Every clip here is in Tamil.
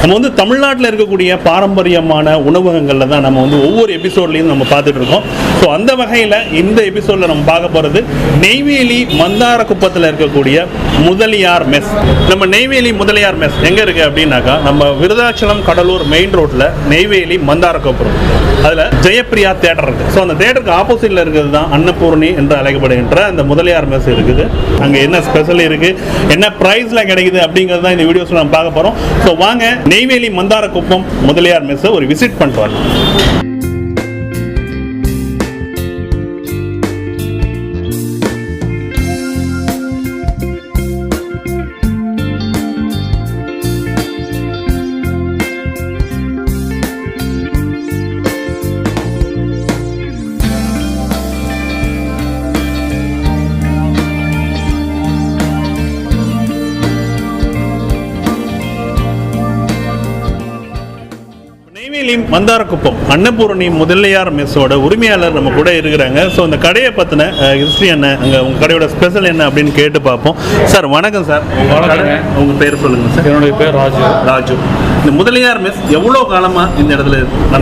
நம்ம வந்து தமிழ்நாட்டில் இருக்கக்கூடிய பாரம்பரியமான உணவகங்களில் தான் நம்ம வந்து ஒவ்வொரு எபிசோட்லையும் நம்ம பார்த்துட்டு இருக்கோம். ஸோ அந்த வகையில் இந்த எபிசோடில் நம்ம பார்க்க போகிறது நெய்வேலி மந்தாரக்குப்பத்தில் இருக்கக்கூடிய முதலியார் மெஸ். நம்ம நெய்வேலி முதலியார் மெஸ் எங்கே இருக்குது அப்படின்னாக்கா, நம்ம விருதாச்சலம் கடலூர் மெயின் ரோட்டில் நெய்வேலி மந்தாரக்குப்பம், அதில் ஜெயப்பிரியா தேட்டர் இருக்குது. ஸோ அந்த தேட்டருக்கு ஆப்போசிட்டில் இருக்கிறது தான் அன்னபூரணி என்று அழைக்கப்படுகின்ற அந்த முதலியார் மெஸ் இருக்குது. அங்கே என்ன ஸ்பெஷல் இருக்குது, என்ன ப்ரைஸில் கிடைக்குது அப்படிங்கிறது தான் இந்த வீடியோஸில் நம்ம பார்க்க போகிறோம். ஸோ வாங்க நெய்வேலி மந்தாரக்குப்பம் முதலியார் மெஸ்ஸை ஒரு விசிட் பண்ணிட்டு வரலாம். மந்தாரக்குப்பம் அன்னபூரணி முதலியார் மெஸ்ஸோட உரிமையாளர் நம்ம கூட இருக்கிறாங்க. ஸோ அந்த கடையை பற்றின ஹிஸ்ட்ரி என்ன, அங்கே உங்கள் கடையோட ஸ்பெஷல் என்ன அப்படின்னு கேட்டு பார்ப்போம். சார் வணக்கம் சார். உங்கள் பேர் சொல்லுங்கள் சார். என்னுடைய பேர் ராஜு. இந்த முதலியார் மெஸ் எவ்வளோ காலமாக இந்த இடத்துல?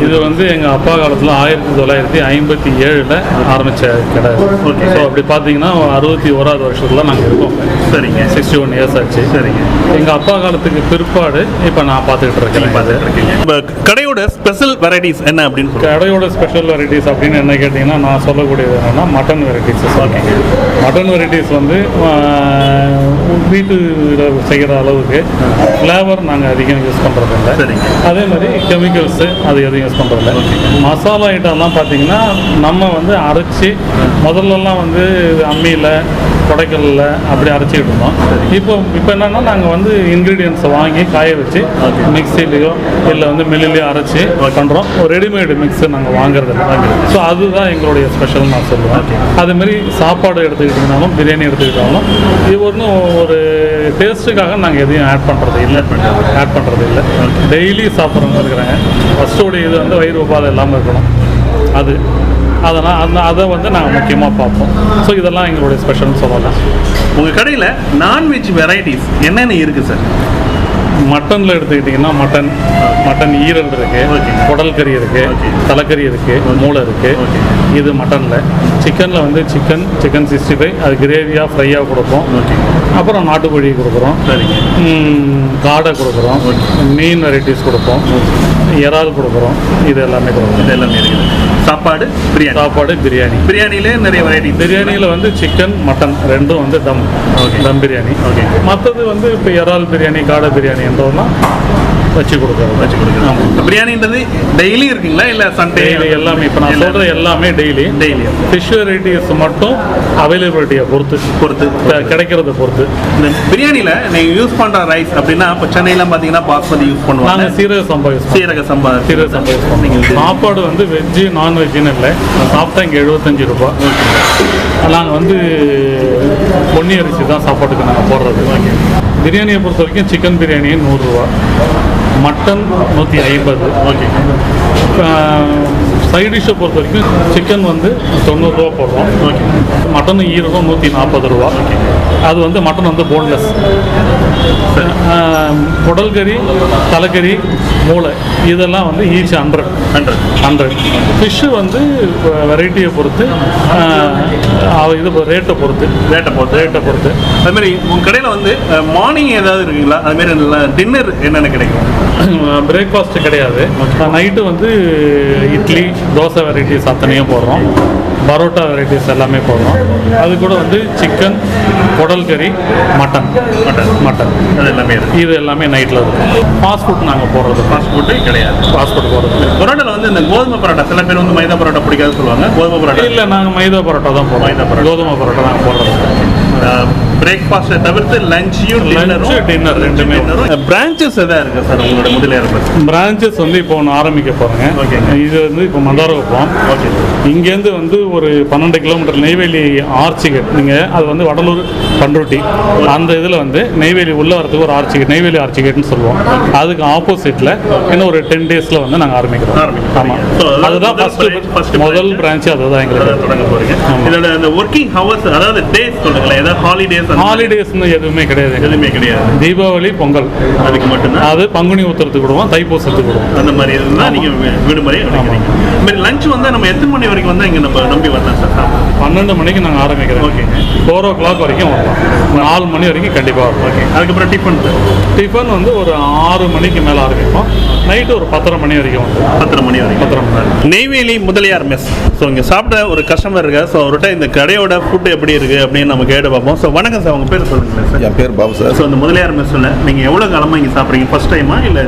இது வந்து எங்கள் அப்பா காலத்தில் 1957 ஆரம்பித்த கடை. ஓகே. ஸோ அப்படி பார்த்தீங்கன்னா 61வது வருஷத்தில் நாங்கள் இருக்கோம். சரிங்க. 61 இயர்ஸ் ஆச்சு. சரிங்க. எங்கள் அப்பா காலத்துக்கு பிற்பாடு இப்போ நான் பார்த்துக்கிட்டு இருக்கேன். இப்போ கடையோட ஸ்பெஷல் வெரைட்டிஸ் என்ன அப்படின்னு? கடையோட ஸ்பெஷல் வெரைட்டிஸ் அப்படின்னு என்ன கேட்டிங்கன்னா, நான் சொல்லக்கூடியது என்னென்னா மட்டன் வெரைட்டிஸ். மட்டன் வெரைட்டிஸ் வந்து வீட்டில் செய்கிற அளவுக்கு ஃப்ளேவர் நாங்கள் அதிகம் யூஸ் பண்ணுறதில்ல. சரிங்க. அதே மாதிரி கெமிக்கல்ஸு அது எதுவும் யூஸ் பண்ணுறதில்ல. மசாலா ஐட்டம்லாம் பார்த்தீங்கன்னா நம்ம வந்து அரைச்சி முதல்லலாம் வந்து அம்மியில் கொடைக்கல்ல அப்படி அரைச்சிக்கிட்டு இருந்தோம். இப்போ என்னென்னா நாங்கள் வந்து இன்க்ரீடியன்ஸை வாங்கி காய வச்சு மிக்சிலையோ இல்லை வந்து மில்லிலையோ அரைச்சி பண்ணுறோம். ஒரு ரெடிமேடு மிக்ஸு நாங்கள் வாங்குறது. ஸோ அதுதான் எங்களுடைய ஸ்பெஷல் நான் சொல்லுவேன். அதேமாரி சாப்பாடு எடுத்துக்கிட்டிங்கனாலும் பிரியாணி எடுத்துக்கிட்டாலும் இது ஒன்றும் ஒரு டேஸ்ட்டுக்காக நாங்கள் எதையும் ஆட் பண்ணுறது இல்லை. டெய்லி சாப்பிட்றவங்க இருக்கிறாங்க. ஃபஸ்ட்டோடைய இது வந்து வயிறு உபாதை இல்லாமல் இருக்கணும். அதனால் அதை வந்து நாங்கள் முக்கியமாக பார்ப்போம். ஸோ இதெல்லாம் எங்களுடைய ஸ்பெஷல்னு சொல்லலாம். உங்கள் கடையில் நான்வெஜ் வெரைட்டிஸ் என்னென்ன இருக்குது சார்? மட்டனில் எடுத்துக்கிட்டிங்கன்னா மட்டன் ஈரல் இருக்குது, குடல் கறி இருக்குது, தலைக்கறி இருக்குது, மூளை இருக்குது. இது மட்டனில். சிக்கனில் வந்து சிக்கன் 65 அது கிரேவியாக ஃப்ரையாக கொடுப்போம். அப்புறம் நாட்டுக்கோழி கொடுக்குறோம். காடை கொடுக்குறோம். மீன் வெரைட்டிஸ் கொடுப்போம். இறால் கொடுக்குறோம். இது எல்லாமே இருக்குது. சாப்பாடு பிரியாணியிலே நிறைய வெரைட்டி. பிரியாணியில் வந்து சிக்கன் மட்டன் ரெண்டும் வந்து தம் பிரியாணி. மற்றது வந்து இப்போ இறால் பிரியாணி, காடை பிரியாணி என்றோம்னா வச்சு கொடுக்குறோம். ஆமாம். பிரியாணின்றது டெய்லி இருக்குங்களா இல்லை சண்டே? எல்லாமே இப்போ நான் சொல்கிற எல்லாமே டெய்லி. ஃபிஷ் வெரைட்டிஸ் மட்டும் அவைலபிலிட்டியை பொறுத்து கிடைக்கிறத பொறுத்து. இந்த பிரியாணியில் நீங்கள் யூஸ் பண்ணுற ரைஸ் அப்படின்னா இப்போ சென்னையில் பார்த்தீங்கன்னா பாஸ்மதி யூஸ் பண்ணுவாங்க. நாங்கள் சீரக சம்பா யூஸ் பண்ணுவோம். சாப்பாடு வந்து வெஜ்ஜு நான்வெஜ்ஜுன்னு இல்லை. சாப்பிட்டா இங்கே 75 ரூபா. நாங்கள் வந்து பொன்னி அரிசி தான் சாப்பாட்டுக்கு நாங்கள் போடுறது. பிரியாணியை பொறுத்த வரைக்கும் சிக்கன் பிரியாணி 100 ரூபா, மட்டன் 150. ஓகே. சைட் டிஷ்ஷை பொறுத்த வரைக்கும் சிக்கன் வந்து 90 ரூபா போடுறோம். ஓகே. மட்டன் ஈரகம் 140 ரூபா. ஓகே. அது வந்து மட்டன் வந்து போன்லெஸ். குடல் கறி, தலைக்கறி, மூளை இதெல்லாம் வந்து ஈச் 100. ஃபிஷ்ஷு வந்து வெரைட்டியை பொறுத்து இது ரேட்டை பொறுத்து. அதுமாதிரி உங்கள் கடையில் வந்து மார்னிங் ஏதாவது இருக்குங்களா? அதுமாரி டின்னர் என்னென்ன கிடைக்கும்? பிரேக்ஃபாஸ்ட்டு கிடையாது. நைட்டு வந்து இட்லி, தோசை வெரைட்டிஸ் அத்தனையும் போடுறோம். பரோட்டா வெரைட்டிஸ் எல்லாமே போடுறோம். அது கூட வந்து சிக்கன், குடல் கறி, மட்டன் இது எல்லாமே நைட்டில் இருக்கும். ஃபாஸ்ட் ஃபுட் நாங்கள் போடுறது. ஃபாஸ்ட் ஃபுட்டு போடுறது. பரோட்டாவில் வந்து இந்த கோதுமை பரோட்டா, சில பேர் வந்து மைதா பரோட்டா பிடிக்காது சொல்லுவாங்க. கோதுமை பரோட்டா இல்லை, நாங்கள் மைதா பரோட்டா தான் போடுறோம். கோதுமை பரோட்டா நாங்கள் போடுறது. பிரேக்ஃபாஸ்ட்டை தவிர்த்து லஞ்சும் டின்னர் ரெண்டுமே. பிரான்ச்சஸ் எதாவது இருக்குது சார் உங்களோட முதலியார்? பிரான்ச்சஸ் வந்து இப்போ ஒன்று ஆரம்பிக்க போகிறேங்க. ஓகே. இது வந்து இப்போ மந்தாரக்குப்பம். ஓகே. இங்கேருந்து வந்து ஒரு 12 கிலோமீட்டர் நெய்வேலி ஆர்ச்சிகேட். நீங்கள் அது வந்து வடலூர் பண்ருட்டி அந்த இதில் வந்து நெய்வேலி உள்ளே வரதுக்கு ஒரு ஆர்ச்சிகேட், நெய்வேலி ஆர்ச்சிகேட்னு சொல்லுவோம். அதுக்கு ஆப்போசிட்டில் இன்னும் ஒரு 10 டேஸில் வந்து நாங்கள் ஆரம்பிக்கிறோம். ஆமாம், அதுதான் ஃபஸ்ட்டு முதல் பிரான்ச்சு. அதுதான் எங்களுக்கு தொடங்க போகிறீங்க. இதோட அந்த ஒர்க்கிங் ஹவர்ஸ், அதாவது டேஸ் சொல்லுங்களேன், ஏதாவது ஹாலிடேஸ் ஹாலிடேஸ்னு எதுவுமே கிடையாது. எதுவுமே கிடையாது. தீபாவளி, பொங்கல் அதுக்கு மட்டும்தான். அது பங்குனி உத்திரத்துக்கு விடுவோம், தைப்பூசத்துக்கு விடுவோம். அந்த மாதிரி இருந்தால் நீங்கள் விடுமுறை எடுக்கிறீங்க. இந்த மாதிரி லஞ்ச் வந்து நம்ம எத்தனை மணி வரைக்கும் வந்து இங்கே நம்ம நம்பி வரலாம் சார்? 12 மணிக்கு நாங்கள் ஆரம்பிக்கிறோம். ஓகே. 4 o'clock வரைக்கும் வரலாம். 4 மணி வரைக்கும் கண்டிப்பாக வரும். ஓகே. அதுக்கப்புறம் டிஃபன் சார்? டிஃபன் வந்து ஒரு 6 மணிக்கு மேலே ஆரம்பிப்போம். நைட்டு ஒரு 10:30 மணி வரைக்கும் வந்து 10:30 மணி வரைக்கும். 10:30 மணி நேரம். நெய்வேலி முதலியார் மெஸ். ஸோ இங்கே சாப்பிட்ட ஒரு கஸ்டமர் இருக்கா. ஸோ அவர்கிட்ட இந்த கடையோட ஃபுட் எப்படி இருக்குது அப்படின்னு நம்ம கேட்டு பார்ப்போம். ஸோ வணக்கம் சார், உங்கள் பேர் சொல்லுங்கள் சார். என் பேர் பாபு சார். ஸோ இந்த முதலியார் மெஸ்ஸில் நீங்கள் எவ்வளோ காலமாக இங்கே சாப்பிட்றீங்க? ஃபர்ஸ்ட் டைமா இல்லை?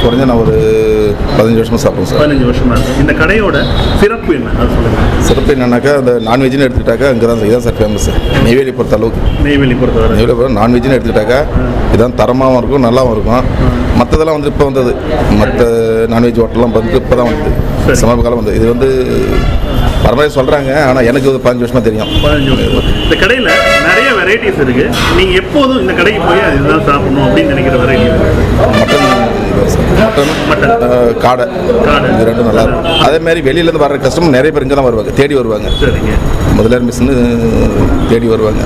குறைஞ்ச நான் ஒரு 15 வருஷமாக சாப்பிடுவேன் சார். 15 வருஷமா இருக்குது. இந்த கடையோட சிறப்பு என்ன அது சொல்லுங்கள். சிறப்பு என்னன்னாக்கா அந்த நான்வெஜ்னு எடுத்துக்கிட்டாக்கா இங்கே தான் இதான் சார் ஃபேமஸ். நெய்வேலி பொறுத்த அளவுக்கு. நெய்வேலி பொறுத்தவரை நெய்வேலி பொறுத்த நான்வெஜ்னு எடுத்துக்கிட்டாக்கா இதான் தரமாகவும் இருக்கும், நல்லாவும் இருக்கும். மற்றதெல்லாம் வந்து இப்போ வந்தது, மற்ற நான்வெஜ் ஹோட்டல்லாம் வந்து இப்போ தான் வந்தது, சமீப காலம் வந்தது. இது வந்து பரவாயில்ல சொல்கிறாங்க, ஆனால் எனக்கு ஒரு 15 வருஷமாக தெரியும். 15 வருஷம். இந்த கடையில் நிறைய வெரைட்டிஸ் இருக்குது. நீங்கள் எப்போதும் இந்த கடைக்கு போய் இதுதான் சாப்பிடணும் அப்படின்னு நினைக்கிற வெரைட்டி? மட்டன், காடை, இது ரெண்டும் நல்லா இருக்கும். அதேமாதிரி வெளியிலேருந்து வர்ற கஸ்டமர் நிறைய பேர் இங்கே தான் வருவாங்க, தேடி வருவாங்க. சரிங்க. முதலியார் மிஸ்ன்னு தேடி வருவாங்க.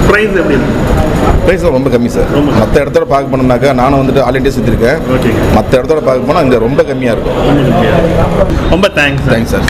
ப்ரைஸ் எப்படி இருக்குது? ப்ரைஸ் ரொம்ப கம்மி சார். மற்ற இடத்தோட பார்க்க போனோம்னாக்கா நானும் வந்துட்டு ஆல் இண்டியா சுற்றிருக்கேன். மற்ற இடத்தோட பார்க்க போனால் இங்கே ரொம்ப கம்மியாக இருக்கும். ரொம்ப தேங்க்ஸ். Thanks sir.